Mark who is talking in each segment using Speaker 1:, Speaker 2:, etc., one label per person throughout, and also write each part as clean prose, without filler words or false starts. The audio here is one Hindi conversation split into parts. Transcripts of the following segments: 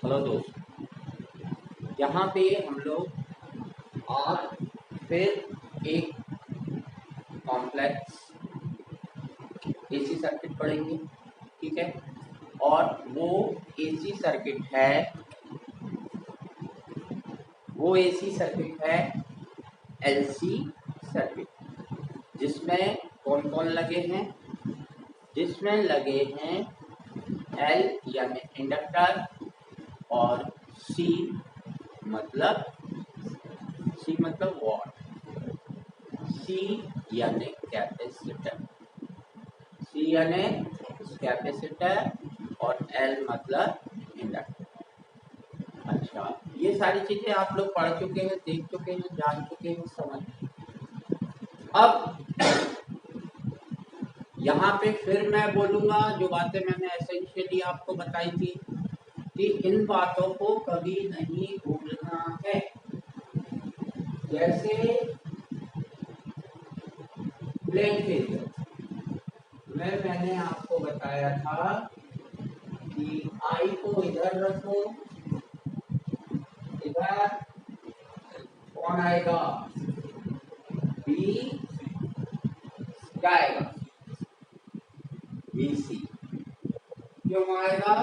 Speaker 1: हेलो दोस्त, यहाँ पे हम लोग आज फिर एक कॉम्प्लेक्स एसी सर्किट पढ़ेंगे। ठीक है, और वो एसी सर्किट है एलसी सर्किट, जिसमें कौन कौन लगे हैं। जिसमें लगे हैं एल यानी इंडक्टर और सी मतलब वॉट, सी यानी कैपेसिटर और एल मतलब इंडक्टर। अच्छा, ये सारी चीजें आप लोग पढ़ चुके हैं, देख चुके हैं, जान चुके हैं, समझ। अब यहाँ पे फिर मैं बोलूंगा जो बातें मैंने एसेंशियली आपको बताई थी कि इन बातों को कभी नहीं भूलना है। जैसे प्लेन फेजर में मैंने आपको बताया था कि आई को इधर रखो, इधर कौन आएगा, बी आएगा, बीसी क्यों आएगा,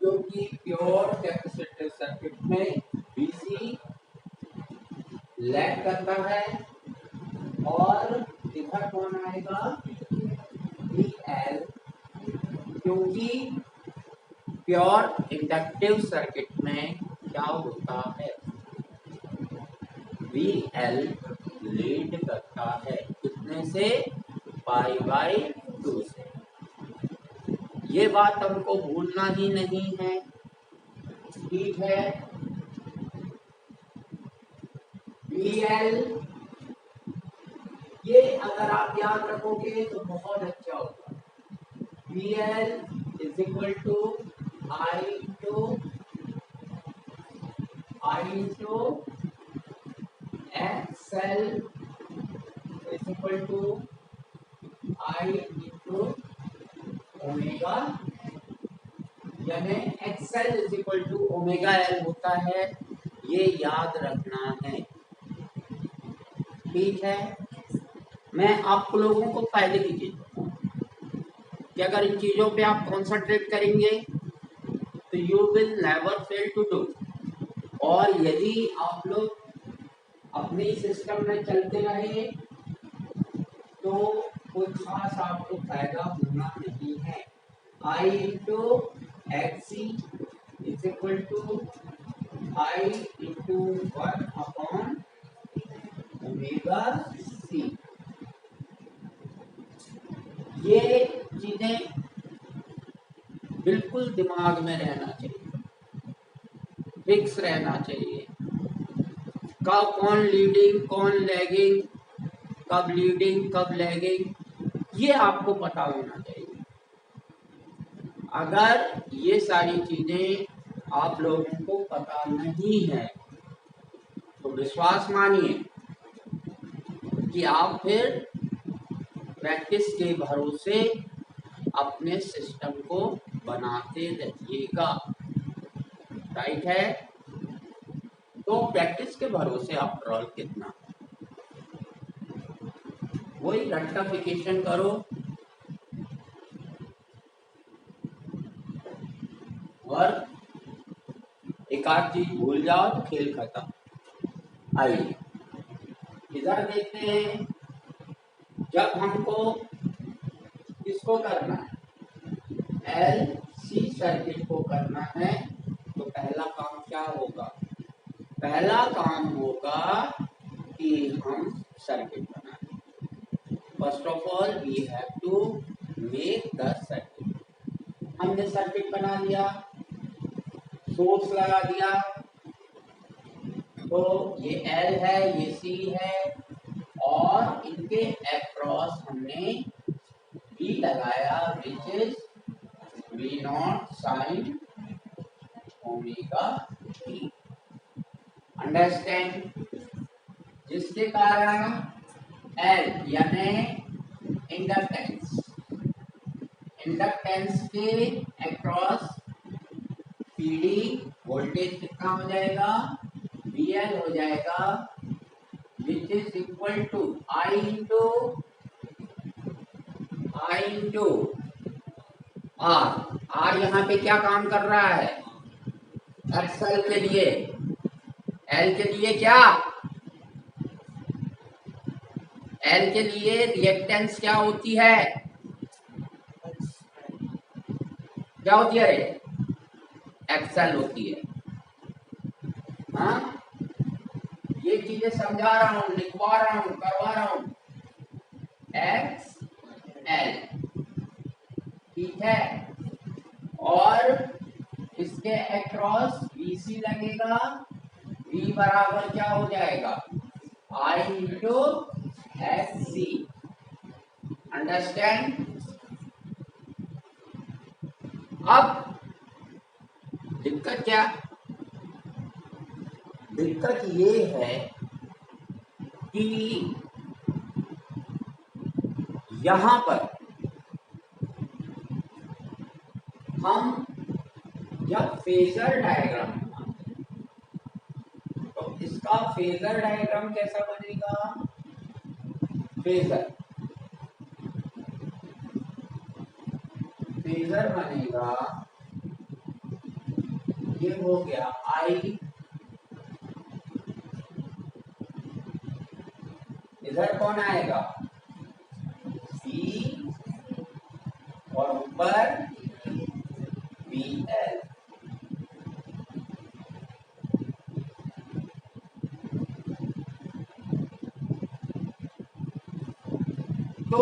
Speaker 1: क्योंकि प्योर कैपेसिटिव सर्किट में बीसी लैग करता है और इधर कौन आएगा, बीएल, क्योंकि प्योर इंडक्टिव सर्किट में क्या होता है, बीएल लीड करता है कितने से, π/2 से। ये बात हमको भूलना ही नहीं है। ठीक है, बीएल ये अगर आप याद रखोगे तो बहुत अच्छा होगा। BL is equal to I into XL is equal to I into omega, यानी XL is equal to omega L होता है, ये याद रखना है। ठीक है, मैं आप लोगों को पहले ही चीज बताऊं कि अगर इन चीजों पे आप कॉन्सेंट्रेट करेंगे तो you will never fail to do. और यदि आप लोग अपने सिस्टम में चलते रहे तो कोई खास आपको फायदा होना नहीं है। I into XC is equal to I into 1/ओमेगा सी। ये चीजें बिल्कुल दिमाग में रहना चाहिए, फिक्स रहना चाहिए। कब कौन लीडिंग कौन लैगिंग, कब लीडिंग कब लैगिंग, ये आपको पता होना चाहिए। अगर ये सारी चीजें आप लोगों को पता नहीं है तो विश्वास मानिए कि आप फिर प्रैक्टिस के भरोसे अपने सिस्टम को बनाते रहिएगा। राइट है, तो प्रैक्टिस के भरोसे आफ्टर ऑल कितना, वही रेक्टिफिकेशन करो और एक आध चीज भूल जाओ तो खेल खत्म। आइए इधर देखते हैं, जब हमको किसको करना है, एलसी सर्किट को करना है, तो पहला काम क्या होगा, पहला काम होगा कि हम सर्किट बनाएं। First of all we have to make the circuit. हमने सर्किट बना लिया, सोर्स लगा दिया, तो ये एल है, ये सी है, और इनके अक्रॉस हमने बी लगाया, which is V0 sin omega T. Understand, जिसके कारण एल यानी इंडक्टेंस के अक्रॉस पीडी वोल्टेज कितना हो जाएगा, VL हो जाएगा, which is equal to I into R। R यहाँ पे क्या काम कर रहा है, एक्सल के लिए, L के लिए क्या, L के लिए रिएक्टेंस क्या होती है, क्या होती है रे, एक्सल होती है। हाँ, ये चीजें समझा रहा हूं, लिखवा रहा हूं, करवा रहा हूं, XL, ठीक है। और इसके अक्रॉस BC लगेगा, V बराबर क्या हो जाएगा, I इंटू SC, अंडरस्टैंड। अब दिक्कत क्या, दिक्कत ये है कि यहां पर हम जब फेजर डायग्राम, तो इसका फेजर डायग्राम कैसा बनेगा, फेजर बनेगा, ये हो गया I, इधर कौन आएगा, C, और ऊपर BL। तो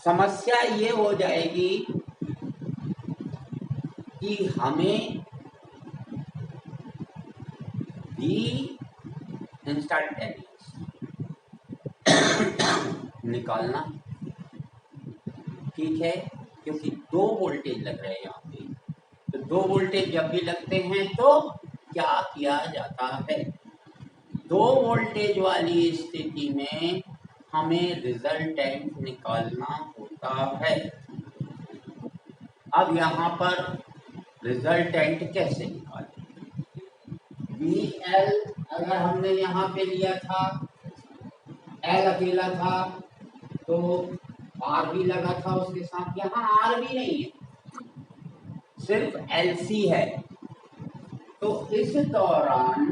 Speaker 1: समस्या ये हो जाएगी कि हमें भी इंस्टेंटेनियस निकालना, ठीक है, क्योंकि दो वोल्टेज लग रहे हैं यहाँ पे। तो दो वोल्टेज जब भी लगते हैं तो क्या किया जाता है, दो वोल्टेज वाली स्थिति में हमें रिजल्टेंट निकालना होता है। अब यहाँ पर रिजल्टेंट कैसे निकालें, VL अगर हमने यहाँ पे लिया था, L अकेला था तो R भी लगा था उसके साथ, यहाँ R भी नहीं है, सिर्फ LC है। तो इस दौरान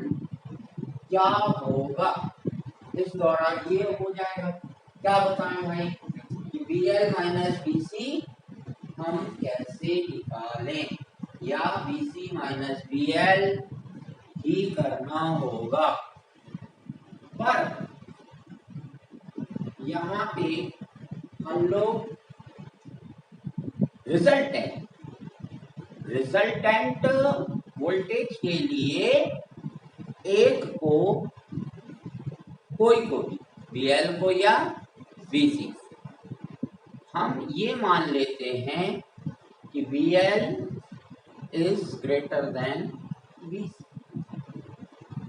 Speaker 1: क्या होगा, इस दौरान ये हो जाएगा, क्या बताएं भाई, कि VL माइनस BC हम कैसे निकालें, या BC माइनस BL ही करना होगा। पर यहाँ पे हम लोग रिजल्टेंट वोल्टेज के लिए एक को, कोई को भी, VL को या VC, हम ये मान लेते हैं कि VL is greater than VC,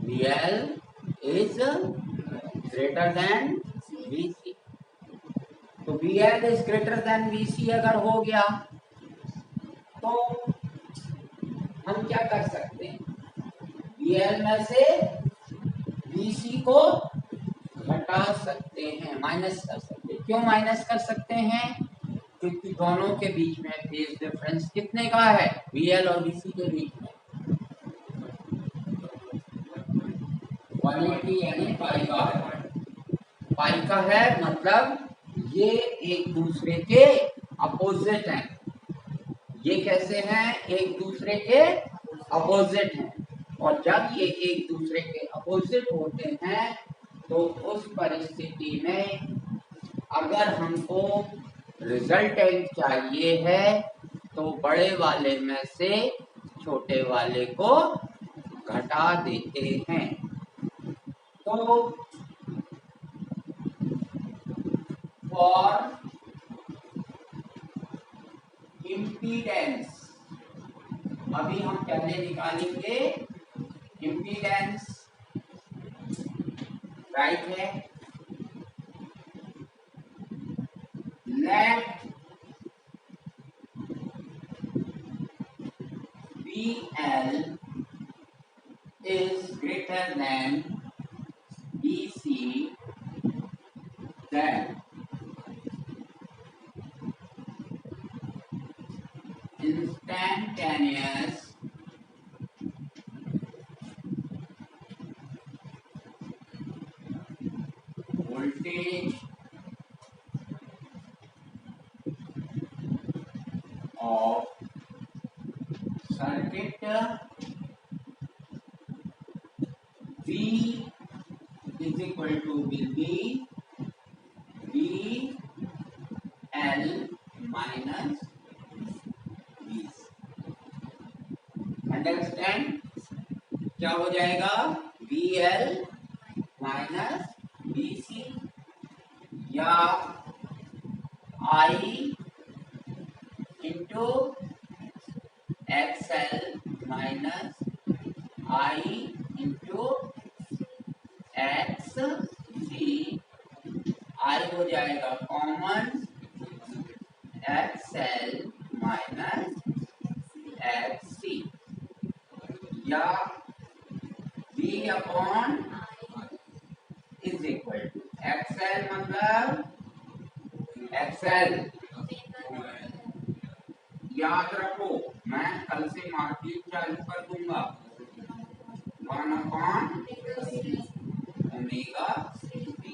Speaker 1: VL is greater than VC। तो VL is greater than VC अगर हो गया तो हम क्या कर सकते हैं, VL में से VC को घटा सकते हैं, माइनस कर सकते हैं। क्यों माइनस कर सकते हैं, क्योंकि दोनों के बीच में फेज डिफरेंस कितने का है, VL और VC के बीच में 180 यानी पाई का है, पाई का है, मतलब ये एक दूसरे के अपोजिट हैं। ये कैसे हैं, एक दूसरे के अपोजिट हैं, और जब ये एक दूसरे के अपोजिट होते हैं तो उस परिस्थिति में अगर हमको रिजल्टेंट चाहिए है तो बड़े वाले में से छोटे वाले को घटा देते हैं। तो फॉर इम्पीडेंस, अभी हम पहले निकालेंगे इम्पीडेंस, राइट है, late BL is greater than BC, then instantaneous voltage of circuit V is equal to will be VL minus VC. Understand? क्या हो जाएगा? VL माइनस VC या I into XL minus I into XC, I हो जाएगा कॉमन XL माइनस XC या V upon is equal to XL मतलब XL याद रखो, मैं कल से मार्किंग चालू कर दूंगा 1 अपॉन ओमेगा सी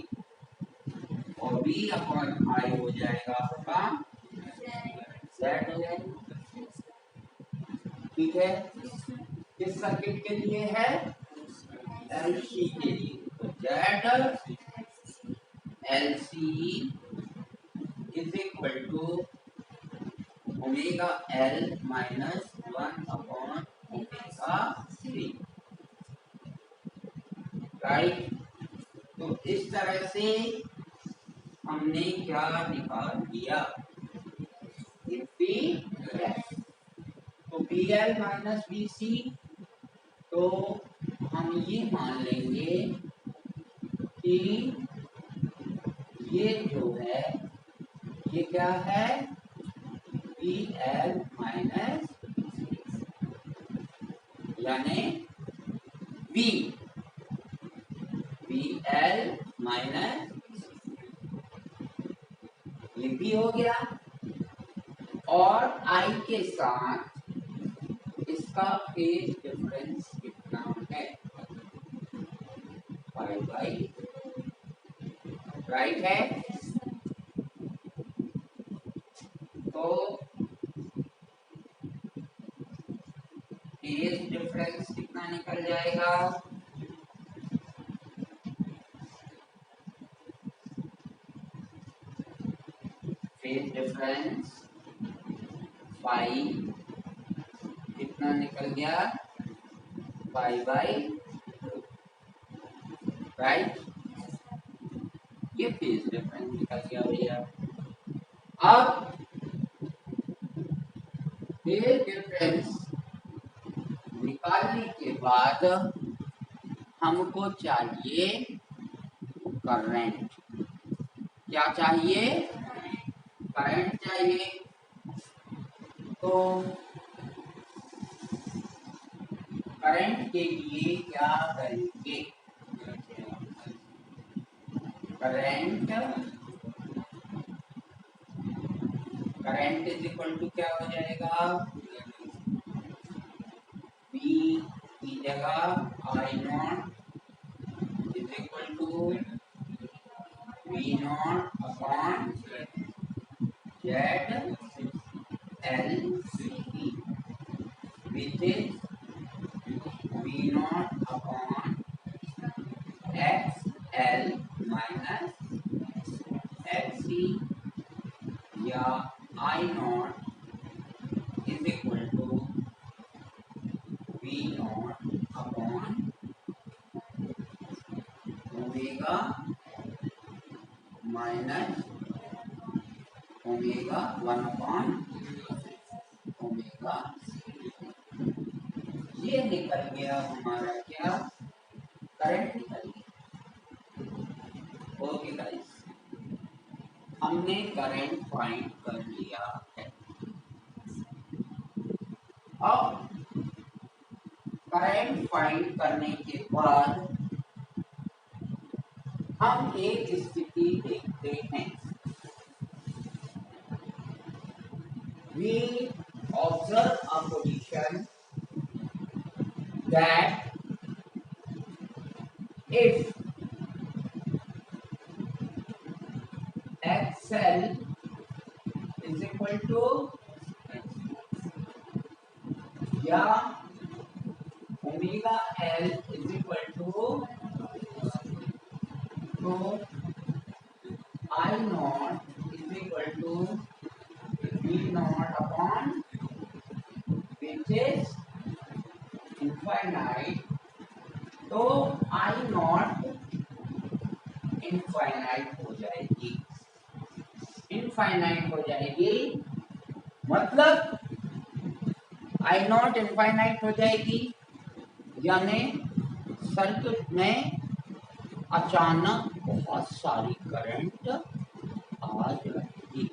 Speaker 1: और V अपॉन I हो जाएगा आपका Z हो जाएगा। ठीक है, किस सर्किट के लिए है? LC के लिए, तो Z LC is equal to omega L minus 1 upon omega C, right. तो इस तरह से हमने क्या निकाल दिया? तो BL माइनस BC, तो हम ये मान लेंगे कि ये जो है ये क्या है? BL माइनस यानी BL माइनस ये भी हो गया और I के साथ इसका फेज डिफरेंस कितना है? 5/, राइट है। तो फेज डिफरेंस कितना निकल जाएगा? फेज डिफरेंस 5 कितना निकल गया? 5/2, राइट। ये फेज डिफरेंस निकल गया भैया। अब फेज डिफरेंस निकालने के बाद हमको चाहिए करंट। क्या चाहिए? करंट चाहिए। तो करंट के लिए क्या करेंगे? करंट इज इक्वल टू क्या हो जाएगा? V की जगह I naught is equal to V naught upon Z L which is V naught upon XL minus XC या I naught is equal to V naught upon omega minus omega 1 upon omega. ये निकल गया हमारा क्या? करंट निकल गया। ओके गाइस, हमने करंट फाइंड कर लिया है। अब करंट फाइंड करने के बाद हम एक स्थिति देखते हैं। We observe a position that if XL is equal to या omega L is equal to I naught is equal to V naught upon which is infinite, तो I naught इनफाइनाइट हो जाएगी। इनफाइनाइट हो जाएगी मतलब I नॉट इनफाइनाइट हो जाएगी, यानी सर्किट में अचानक बहुत सारी करंट आ जाएगी,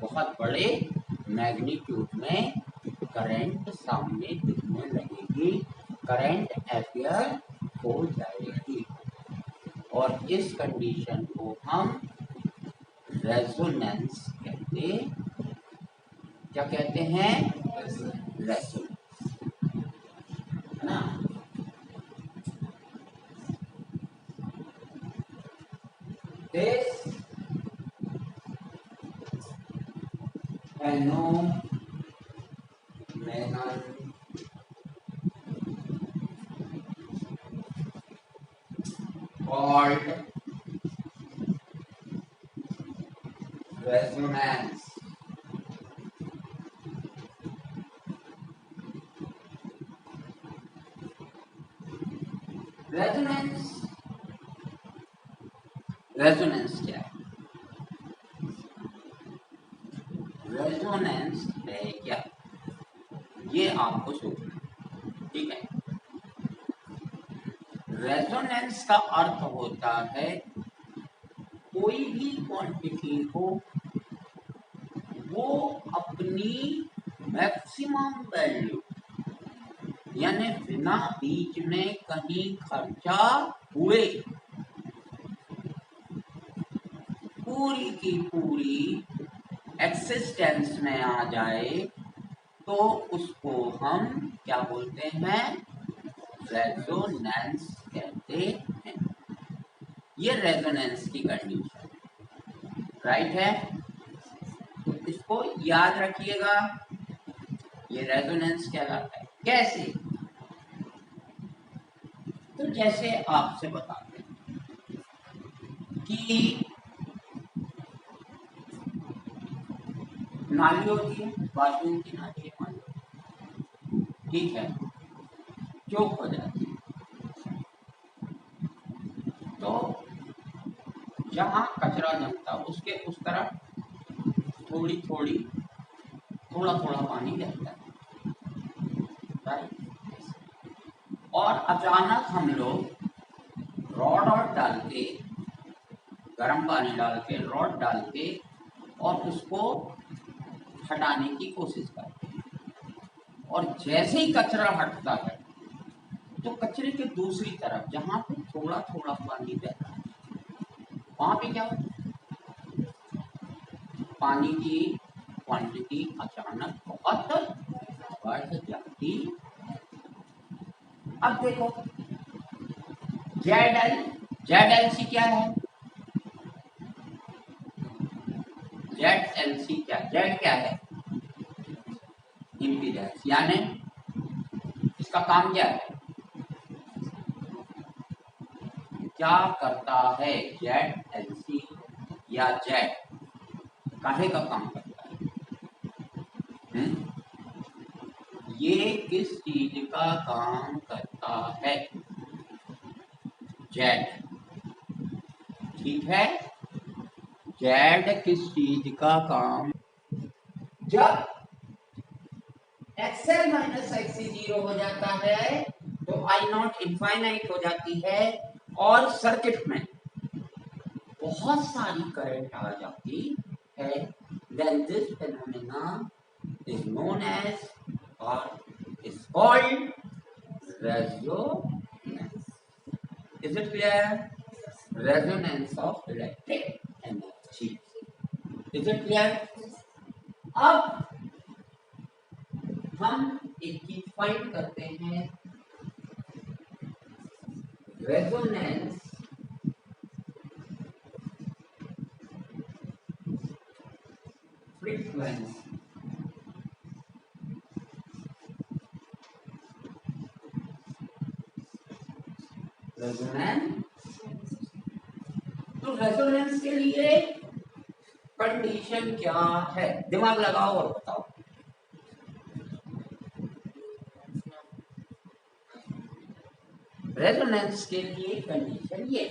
Speaker 1: बहुत बड़े मैग्नीट्यूड में करंट सामने दिखने लगेगी, करंट अपियर हो जाएगी और इस कंडीशन को हम रेजोनेंस कहते, क्या कहते हैं? रेजोनेंस, है ना? This phenomenon called resonance resonance क्या है? रेजोनेंस है क्या, ये आपको सोचना, ठीक है? रेजोनेंस का अर्थ होता है कोई भी क्वांटिटी को वो अपनी मैक्सिमम वैल्यू यानी बिना बीच में कहीं खर्चा हुए पूरी की पूरी एक्सिस्टेंस में आ जाए तो उसको हम क्या बोलते हैं? रेजोनेंस कहते हैं। ये रेजोनेंस की कंडीशन राइट है, तो इसको याद रखिएगा, ये रेजोनेंस कहलाता है। कैसे? तो जैसे आपसे बताते हैं कि नाली होती है, बाथरूम की नाली मान लो, ठीक है, चौक हो जाती है, तो जहाँ कचरा जमता उसके उस तरफ थोड़ी थोड़ी थोड़ा थोड़ा पानी रहता है, राइट? और अचानक हम लोग रॉड और डाल के, गर्म पानी डाल के, रॉड डाल के और उसको हटाने की कोशिश करते हैं, और जैसे ही कचरा हटता है तो कचरे के दूसरी तरफ जहाँ पे थोड़ा थोड़ा पानी बहता है वहां पे क्या होता है? पानी की क्वांटिटी अचानक बहुत बढ़ जाती। अब देखो ZLC क्या है? ZLC क्या? Z क्या है? इम्पीडेंस, यानी इसका काम क्या है? क्या करता है ZLC या Z काहे का काम करता है? ये किस चीज का काम करता है? Z, ठीक है, Z किस चीज का काम? जब XL माइनस XC 0 हो जाता है तो I नॉट इनफाइनाइट हो जाती है और सर्किट में बहुत सारी करंट आ जाती है। Then this phenomena is known as or is called resonance. Is it clear? Resonance of electric energy. Is it clear? अब हम एक चीज फाइंड करते हैं, रेजोनेंस फ्रीक्वेंसी। रेजोनेंस, तो रेजोनेंस के लिए कंडीशन क्या है? दिमाग लगाओ और बताओ। रेजोनेंस के लिए कंडीशन ये,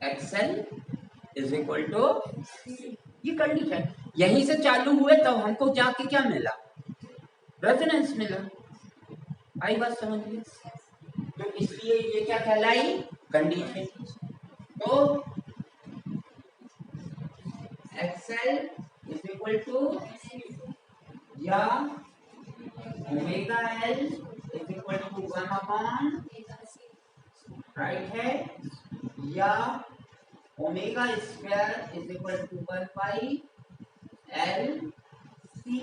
Speaker 1: एक्सएल इज इक्वल टू, ये कंडीशन यहीं से चालू हुए तब हमको जाके क्या मिला? रेजोनेंस मिला। आई बात समझ में? तो इसलिए ये क्या कहलाई? कंडीशन। तो एक्सएल इज इक्वल टू या omega L is equal to 1 upon, right है, या omega square is equal to 1 pi L C.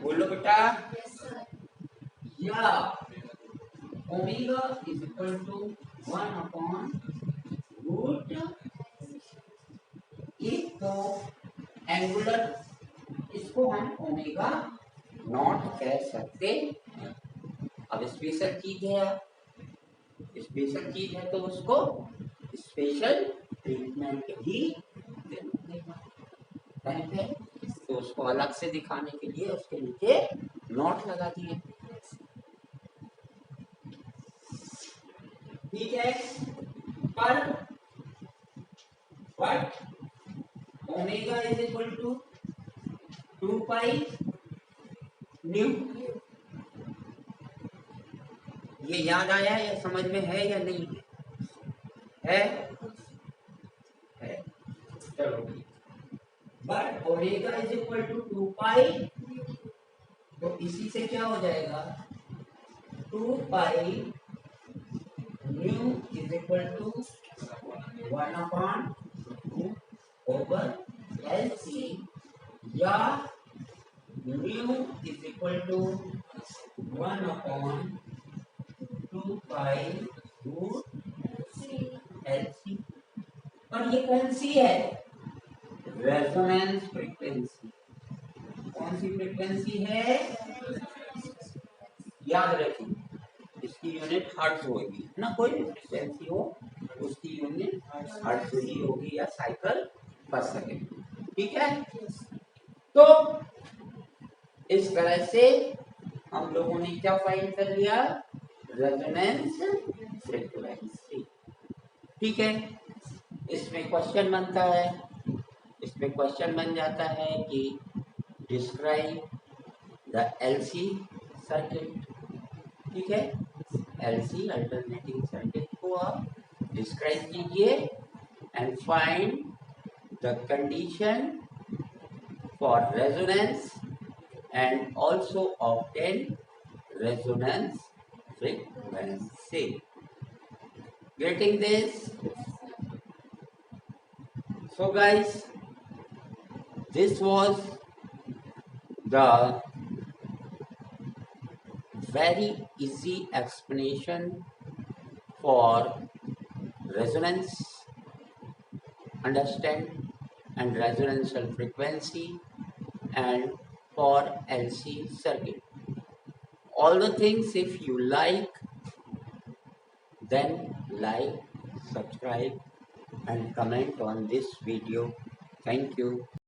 Speaker 1: बोलो बेटा। या omega is equal to 1 upon root, एक तो एंगुलर, इसको हम ओमेगा नॉट कह सकते हैं। अब स्पेशल चीज है, स्पेशल चीज है तो उसको स्पेशल ट्रीटमेंट भी देना है, तो उसको अलग से दिखाने के लिए उसके नीचे नॉट लगा दिए। ठीक है, पर but omega is equal to 2 pi nu. ये याद आया या समझ में है या नहीं है? है। चलो, but omega is equal to 2 pi, तो इसी से क्या हो जाएगा? 2 pi nu is equal to 1 upon 2 over L C, या nu is equal to 1 upon 2 pi root L C. और ये कौन सी है? Resonance frequency. कौन सी फ्रीक्वेंसी है? याद रखिए, इसकी यूनिट हर्ट्ज होगी ना, कोई भी फ्रीक्वेंसी हो उसकी यूनिट हर्ट्ज ही होगी या साइकिल पर सेकंड। ठीक है, तो इस तरह से हम लोगों ने क्या फाइंड कर लिया? Resonance frequency. ठीक है, इसमें क्वेश्चन बनता है, इसमें क्वेश्चन बन जाता है कि डिस्क्राइब द एलसी सर्किट। ठीक है, एलसी अल्टरनेटिंग सर्किट को आप डिस्क्राइब कीजिए and find the condition for resonance and also obtain resonance frequency. Getting this? So guys, this was the very easy explanation for resonance, understand, and resonantial frequency, and for LC circuit. All the things, if you like, then like, subscribe and comment on this video. Thank you.